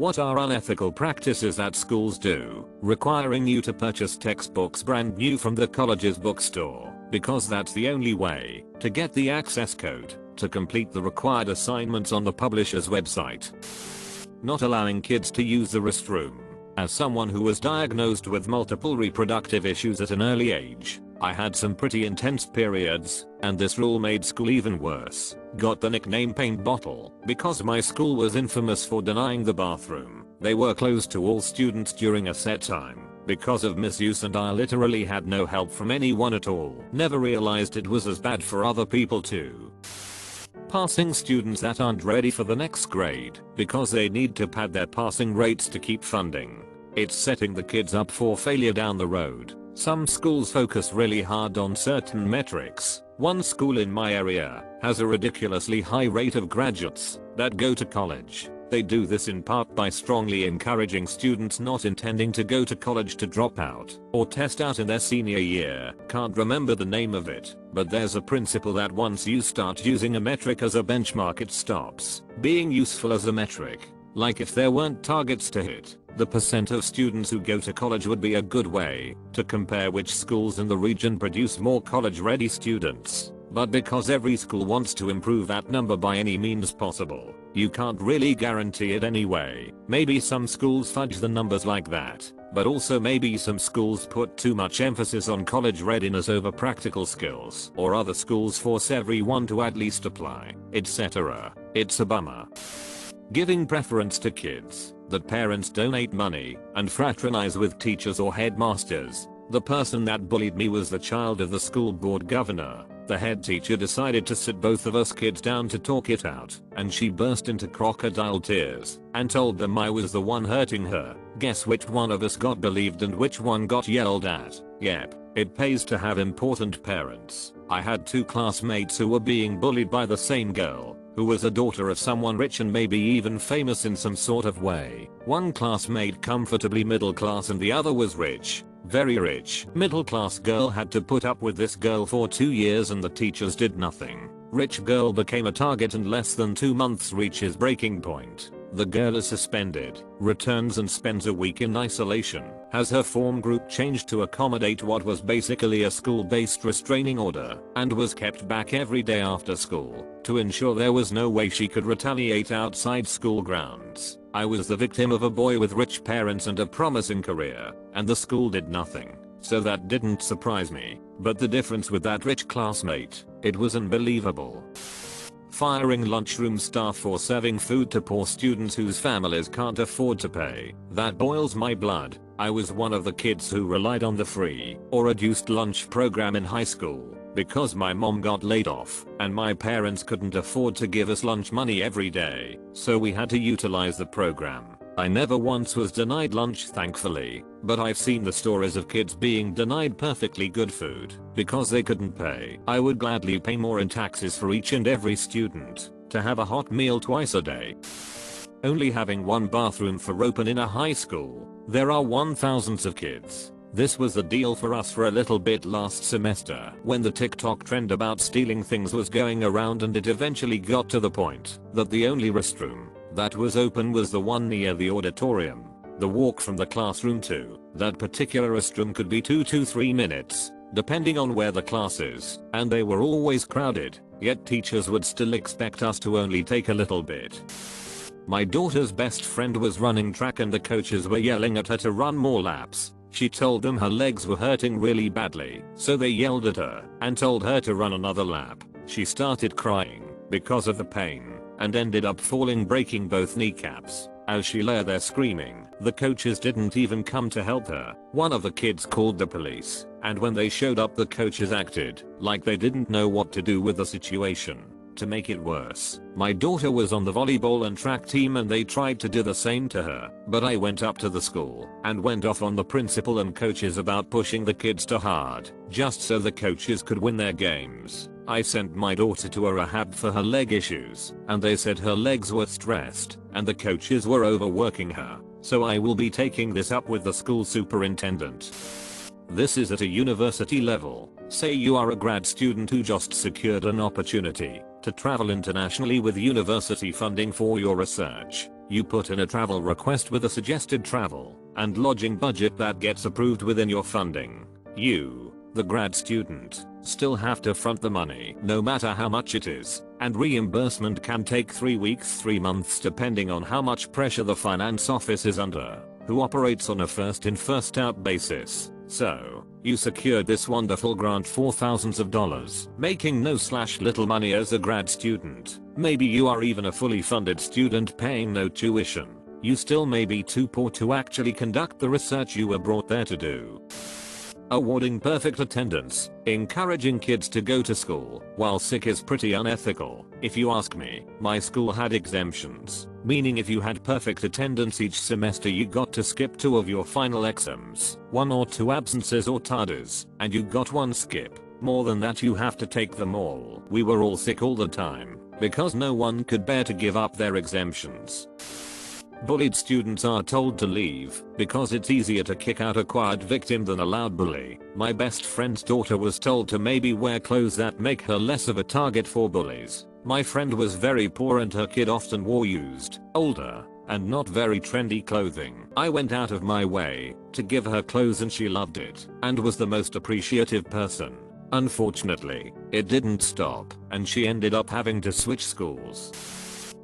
What are unethical practices that schools do, requiring you to purchase textbooks brand new from the college's bookstore, because that's the only way to get the access code to complete the required assignments on the publisher's website. Not allowing kids to use the restroom. As someone who was diagnosed with multiple reproductive issues at an early age, I had some pretty intense periods, and this rule made school even worse. Got the nickname paint bottle because my school was infamous for denying the bathroom. They were closed to all students during a set time because of misuse, and I literally had no help from anyone at all. Never realized it was as bad for other people too. Passing students that aren't ready for the next grade because they need to pad their passing rates to keep funding. It's setting the kids up for failure down the road. Some schools focus really hard on certain metrics. One school in my area has a ridiculously high rate of graduates that go to college. They do this in part by strongly encouraging students not intending to go to college to drop out or test out in their senior year. Can't remember the name of it, but there's a principle that once you start using a metric as a benchmark, it stops being useful as a metric. Like if there weren't targets to hit, the percent of students who go to college would be a good way to compare which schools in the region produce more college-ready students. But because every school wants to improve that number by any means possible, you can't really guarantee it anyway. Maybe some schools fudge the numbers like that, but also maybe some schools put too much emphasis on college readiness over practical skills, or other schools force everyone to at least apply, etc. It's a bummer. Giving preference to kids that parents donate money and fraternize with teachers or headmasters. The person that bullied me was the child of the school board governor. The head teacher decided to sit both of us kids down to talk it out, and she burst into crocodile tears and told them I was the one hurting her. Guess which one of us got believed and which one got yelled at? Yep, it pays to have important parents. I had two classmates who were being bullied by the same girl, who was a daughter of someone rich and maybe even famous in some sort of way. One classmate comfortably middle class and the other was rich. Very rich. Middle class girl had to put up with this girl for 2 years and the teachers did nothing. Rich girl became a target and less than 2 months reaches breaking point. The girl is suspended, returns and spends a week in isolation. Has her form group changed to accommodate what was basically a school-based restraining order, and was kept back every day after school to ensure there was no way she could retaliate outside school grounds. I was the victim of a boy with rich parents and a promising career, and the school did nothing. So that didn't surprise me. But the difference with that rich classmate, it was unbelievable. Firing lunchroom staff for serving food to poor students whose families can't afford to pay. That boils my blood. I was one of the kids who relied on the free or reduced lunch program in high school because my mom got laid off and my parents couldn't afford to give us lunch money every day, so we had to utilize the program. I never once was denied lunch, thankfully, but I've seen the stories of kids being denied perfectly good food because they couldn't pay. I would gladly pay more in taxes for each and every student to have a hot meal twice a day. Only having one bathroom for open in a high school. There are thousands of kids. This was the deal for us for a little bit last semester when the TikTok trend about stealing things was going around, and it eventually got to the point that the only restroom that was open was the one near the auditorium. The walk from the classroom to that particular restroom could be 2 to 3 minutes, depending on where the class is, and they were always crowded, yet teachers would still expect us to only take a little bit. My daughter's best friend was running track and the coaches were yelling at her to run more laps. She told them her legs were hurting really badly, so they yelled at her and told her to run another lap. She started crying because of the pain and ended up falling, breaking both kneecaps. As she lay there screaming, the coaches didn't even come to help her. One of the kids called the police, and when they showed up the coaches acted like they didn't know what to do with the situation. To make it worse, my daughter was on the volleyball and track team and they tried to do the same to her, but I went up to the school and went off on the principal and coaches about pushing the kids too hard, just so the coaches could win their games. I sent my daughter to a rehab for her leg issues, and they said her legs were stressed and the coaches were overworking her, so I will be taking this up with the school superintendent. This is at a university level. Say you are a grad student who just secured an opportunity to travel internationally with university funding for your research. You put in a travel request with a suggested travel and lodging budget that gets approved within your funding. You, the grad student, still have to front the money no matter how much it is, and reimbursement can take 3 weeks 3 months depending on how much pressure the finance office is under, who operates on a first in first out basis. So, you secured this wonderful grant for thousands of dollars, making no little money as a grad student. Maybe you are even a fully funded student paying no tuition. You still may be too poor to actually conduct the research you were brought there to do. Awarding perfect attendance, encouraging kids to go to school while sick is pretty unethical. If you ask me, my school had exemptions, meaning if you had perfect attendance each semester you got to skip 2 of your final exams, 1 or 2 absences or tardies, and you got 1 skip. More than that you have to take them all. We were all sick all the time, because no one could bear to give up their exemptions. Bullied students are told to leave because it's easier to kick out a quiet victim than a loud bully. My best friend's daughter was told to maybe wear clothes that make her less of a target for bullies. My friend was very poor and her kid often wore used, older, and not very trendy clothing. I went out of my way to give her clothes and she loved it and was the most appreciative person. Unfortunately, it didn't stop and she ended up having to switch schools.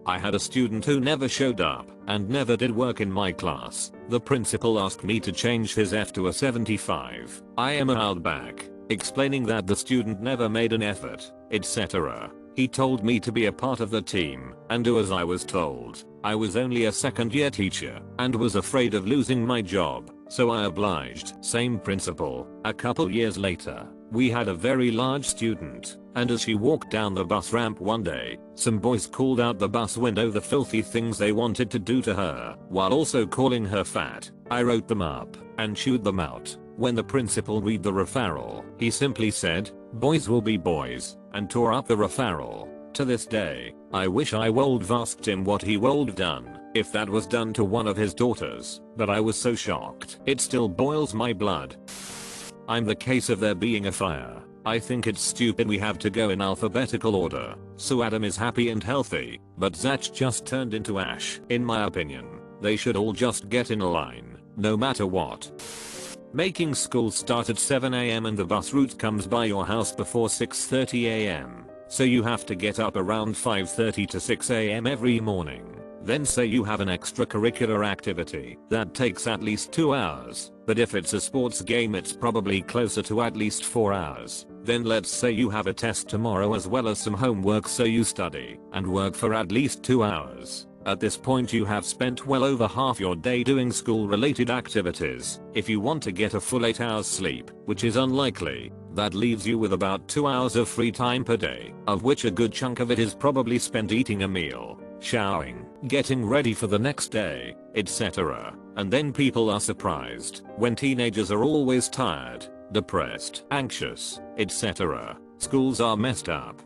I had a student who never showed up and never did work in my class. The principal asked me to change his F to a 75. I emailed back, explaining that the student never made an effort, etc. He told me to be a part of the team and do as I was told. I was only a second-year teacher and was afraid of losing my job, so I obliged. Same principal. A couple years later, we had a very large student, and as she walked down the bus ramp one day, some boys called out the bus window the filthy things they wanted to do to her, while also calling her fat. I wrote them up and chewed them out. When the principal read the referral, he simply said, "Boys will be boys," and tore up the referral. To this day, I wish I would've asked him what he would've done if that was done to one of his daughters, but I was so shocked. It still boils my blood. I'm the case of there being a fire. I think it's stupid we have to go in alphabetical order, so Adam is happy and healthy, but Zach just turned into ash. In my opinion, they should all just get in a line, no matter what. Making school start at 7 AM and the bus route comes by your house before 6:30 AM, so you have to get up around 5:30 to 6 AM every morning. Then say you have an extracurricular activity that takes at least 2 hours, but if it's a sports game it's probably closer to at least 4 hours. Then let's say you have a test tomorrow as well as some homework, so you study and work for at least 2 hours. At this point you have spent well over half your day doing school related activities. If you want to get a full 8 hours sleep, which is unlikely, that leaves you with about 2 hours of free time per day, of which a good chunk of it is probably spent eating a meal, showering, getting ready for the next day, etc. And then people are surprised when teenagers are always tired, depressed, anxious, etc. Schools are messed up.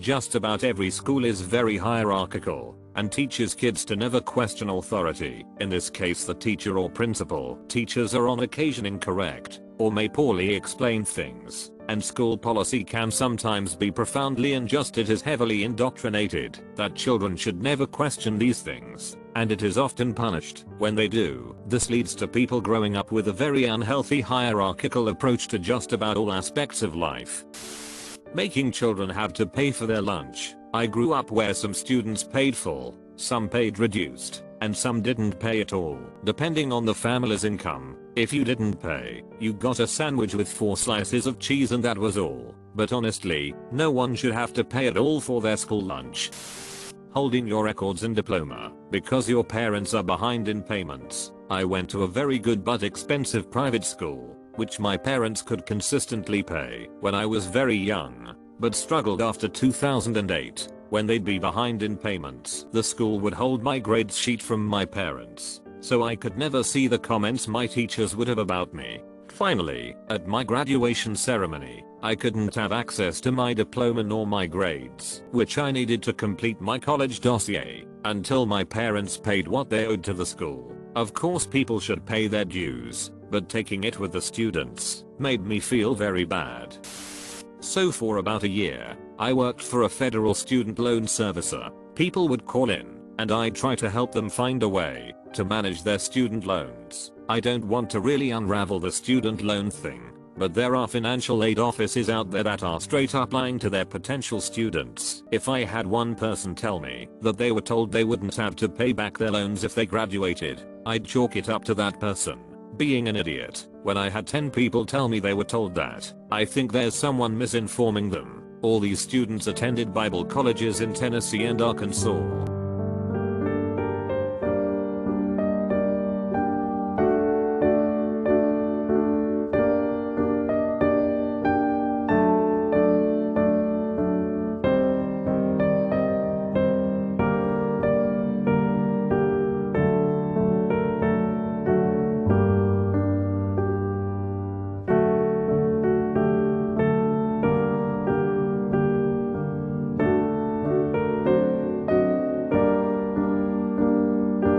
Just about every school is very hierarchical and teaches kids to never question authority, in this case the teacher or principal. Teachers are on occasion incorrect or may poorly explain things, and school policy can sometimes be profoundly unjust. It is heavily indoctrinated that children should never question these things, and it is often punished when they do. This leads to people growing up with a very unhealthy hierarchical approach to just about all aspects of life. Making children have to pay for their lunch. I grew up where some students paid full, some paid reduced, and some didn't pay at all, depending on the family's income. If you didn't pay, you got a sandwich with 4 slices of cheese and that was all. But honestly, no one should have to pay at all for their school lunch. Holding your records and diploma because your parents are behind in payments. I went to a very good but expensive private school, which my parents could consistently pay when I was very young, but struggled after 2008 when they'd be behind in payments. The school would hold my grades sheet from my parents, so I could never see the comments my teachers would have about me. Finally, at my graduation ceremony, I couldn't have access to my diploma nor my grades, which I needed to complete my college dossier, until my parents paid what they owed to the school. Of course people should pay their dues, but taking it with the students made me feel very bad. So for about a year, I worked for a federal student loan servicer. People would call in and I try to help them find a way to manage their student loans. I don't want to really unravel the student loan thing, but there are financial aid offices out there that are straight up lying to their potential students. If I had one person tell me that they were told they wouldn't have to pay back their loans if they graduated, I'd chalk it up to that person being an idiot. When I had 10 people tell me they were told that, I think there's someone misinforming them. All these students attended Bible colleges in Tennessee and Arkansas.